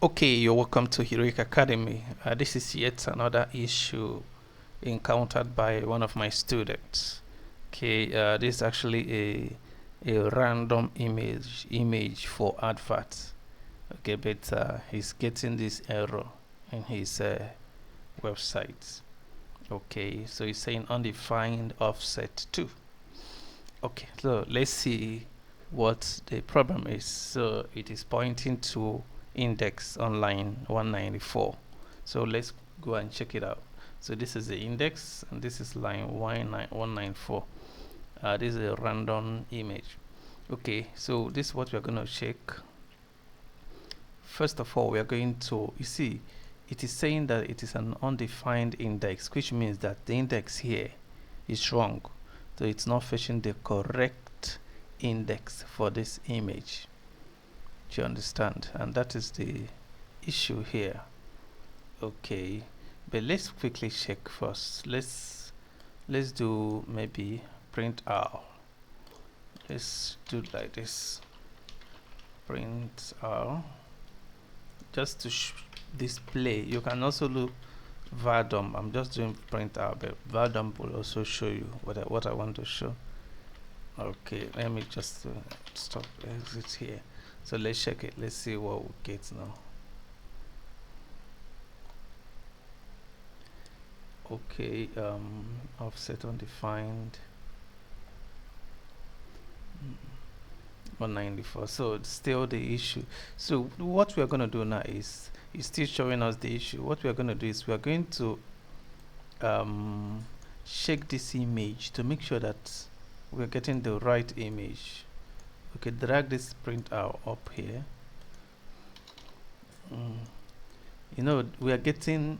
Okay, you're welcome to Heroic Academy. This is yet another issue encountered by one of my students. Okay, this is actually a random image for adverts. Okay, but he's getting this error in his website. Okay, so he's saying undefined offset 2. Okay, so let's see what the problem is. So it is pointing to index on line 194. So let's go and check it out. So this is the index and this is line 194. This is a random image. Okay, so this is what we're going to check. First of all, we are going to, you see, it is saying that it is an undefined index, which means that the index here is wrong. So it's not fetching the correct index for this image. Do you understand? And that is the issue here. Okay, but let's quickly check first. Let's do maybe print R. Let's do like this. Print R. Just to display. You can also do var_dump. I'm just doing print R, but var_dump will also show you what I want to show. Okay, let me just stop exit here. So let's check it. Let's see what we get now. Okay, offset undefined 194. So it's still the issue. So what we are going to do now is it's still showing us the issue. What we are going to do is we are going to check this image to make sure that we're getting the right image. Okay, drag this print out up here. You know, we are getting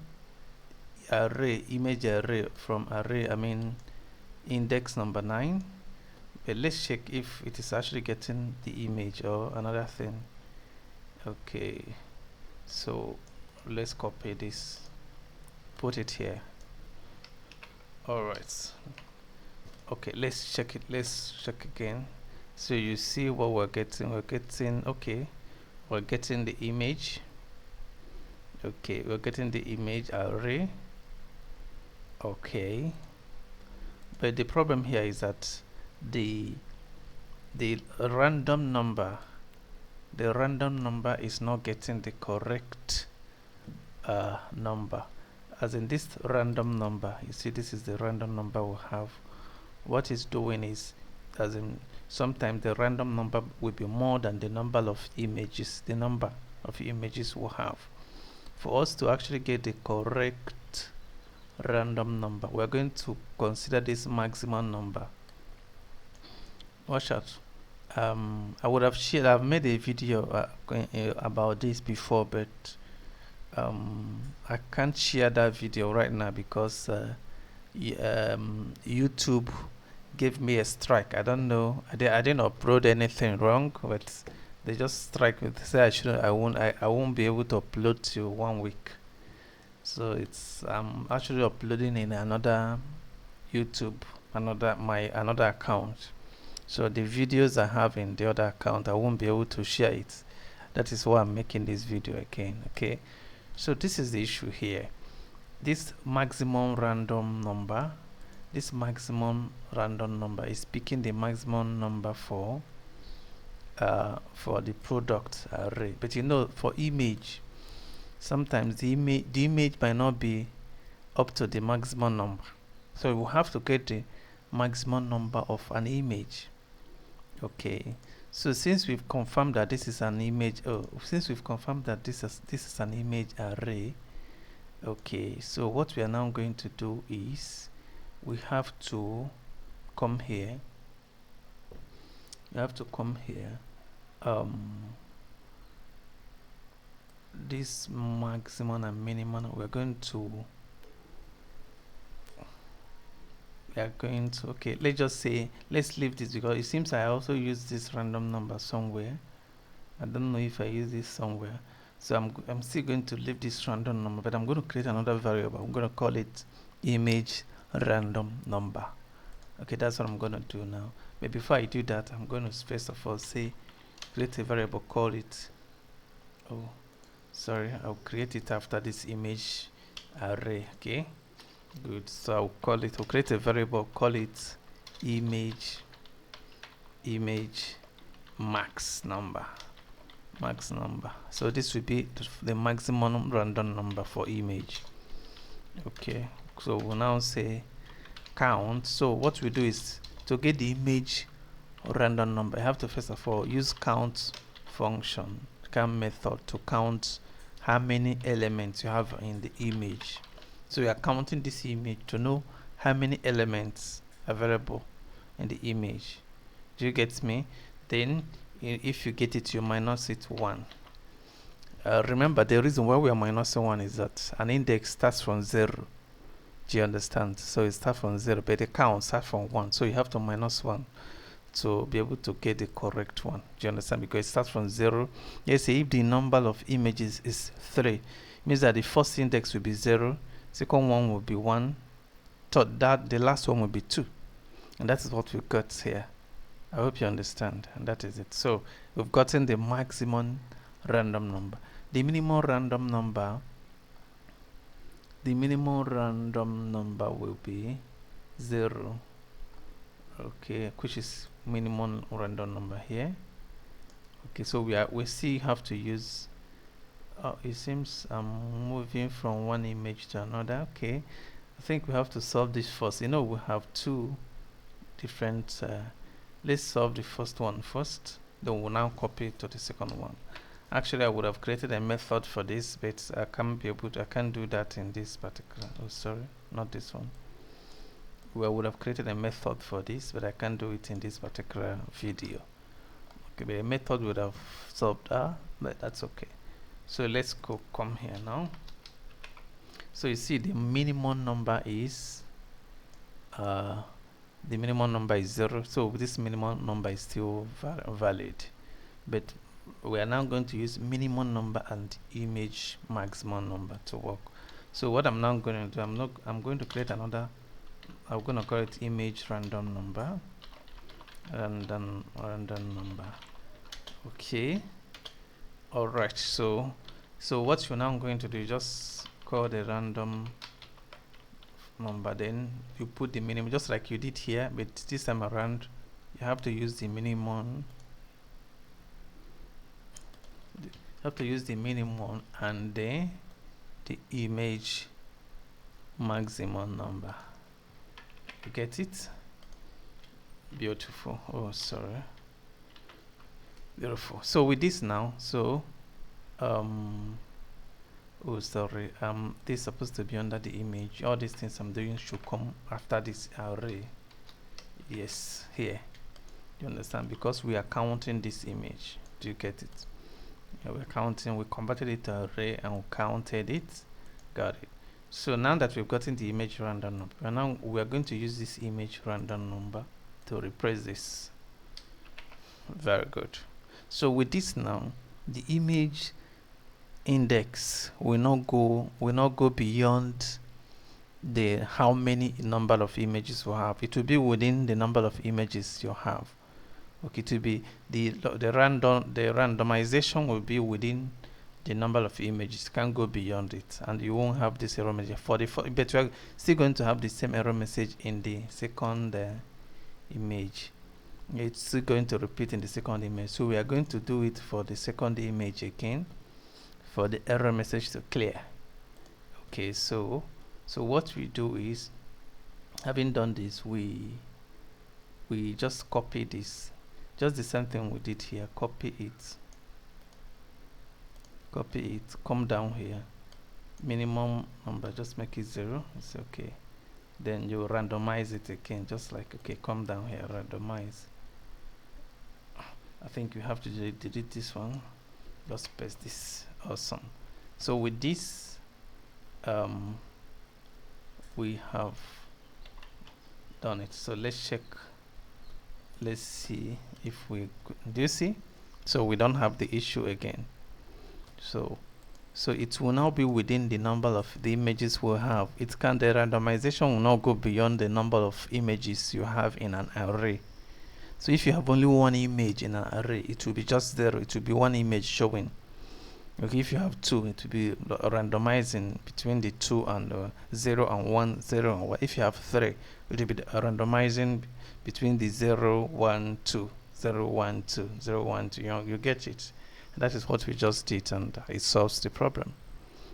image array from array, index number 9. But let's check if it is actually getting the image or another thing. Okay, so let's copy this, put it here. Alright, okay, let's check it. Let's check again. So you see what we're getting. Okay, we're getting the image. Okay, we're getting the image array. Okay, but the problem here is that the random number is not getting the correct number. As in this random number, you see, this is the random number we have. What it's doing is, as in, sometimes the random number will be more than the number of images we have. For us to actually get the correct random number, we're going to consider this maximum number. Watch out. I've made a video about this before, but I can't share that video right now because YouTube gave me a strike. I don't know. I didn't upload anything wrong, but they just strike me. They say I won't be able to upload till 1 week. So I'm actually uploading in another YouTube, another account. So the videos I have in the other account, I won't be able to share it. That is why I'm making this video again. Okay, so this is the issue here. This maximum random number is picking the maximum number for the product array. But you know, for image, sometimes the image might not be up to the maximum number. So we have to get the maximum number of an image. Okay, so since we've confirmed that this is an image, this is an image array. Okay, so what we are now going to do is we have to come here. This maximum and minimum, okay, let's leave this because it seems I also use this random number somewhere. I don't know if I use this somewhere, so I'm still going to leave this random number, but I'm going to create another variable. I'm going to call it image random number. Okay, that's what I'm going to do now. But before I do that, I'm going to first of all create a variable, call it sorry, I'll create it after this image array. Okay, good. So I'll call it, I'll create a variable, call it image max number. So this will be the maximum random number for image. Okay, so we'll now say count. So what we do is, to get the image random number, I have to first of all use count function, count method, to count how many elements you have in the image. So we are counting this image to know how many elements available in the image. Do you get me? Then if you get it, you minus it 1. Remember, the reason why we are minusing 1 is that an index starts from 0. Do you understand? So it starts from 0, but the count starts from 1. So you have to minus 1 to be able to get the correct one. Do you understand? Because it starts from 0. Yes, if the number of images is 3, it means that the first index will be 0, second one will be 1, third, that the last one will be 2. And that is what we got here. I hope you understand, and that is it. So we've gotten the maximum random number. The minimum random number will be 0. Okay, which is minimum random number here. Okay, so we still have to use, it seems I'm moving from one image to another. Okay, I think we have to solve this first. You know, we have two different, let's solve the first one first, then we'll now copy it to the second one. Actually, I would have created a method for this, but I can't do that in this particular, oh sorry, not this one. I would have created a method for this, but I can't do it in this particular video. Okay, but a method would have solved that, but that's okay. So let's come here now. So you see the minimum number is 0. So this minimum number is still valid, but we are now going to use minimum number and image maximum number to work. So what I'm now going to do, I'm going to create another, I'm going to call it image random number. Okay, all right. So what you're now going to do is just call the random number, then you put the minimum just like you did here, but this time around you have to use the minimum. You have to use the minimum and then the image maximum number. You get it? Beautiful. Oh sorry, beautiful. So with this now, so oh sorry, this is supposed to be under the image. All these things I'm doing should come after this array. Yes, here. You understand? Because we are counting this image. Do you get it? Yeah, we're counting, we converted it to array and we counted it. Got it. So now that we've gotten the image random number, now we are going to use this image random number to replace this. Very good. So with this now, the image index will not go beyond the how many number of images we have. It will be within the number of images you have. Okay, to be the randomization will be within the number of images, can't go beyond it, and you won't have this error message for the but you are still going to have the same error message in the second image. It's still going to repeat in the second image, so we are going to do it for the second image again for the error message to clear. Okay, so what we do is, having done this, we just copy this, just the same thing we did here. Copy it, come down here, minimum number, just make it 0. It's okay. Then you randomize it again, just like, okay, come down here, randomize. I think you have to delete this one, just paste this. Awesome. So with this we have done it. So let's check, let's see if we do you see? So we don't have the issue again. So it will now be within the number of the images we'll have. The randomization will not go beyond the number of images you have in an array. So if you have only one image in an array, it will be just 0. It will be one image showing. Okay, if you have 2, it will be randomizing between the 2 and 0 and 1, 0 and 1. If you have 3, it will be randomizing between the 0, 1, 2, 0, 1, 2, 0, 1, 2. You get it. That is what we just did, and it solves the problem.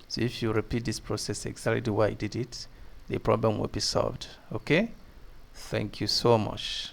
So if you repeat this process exactly the way I did it, the problem will be solved. Okay? Thank you so much.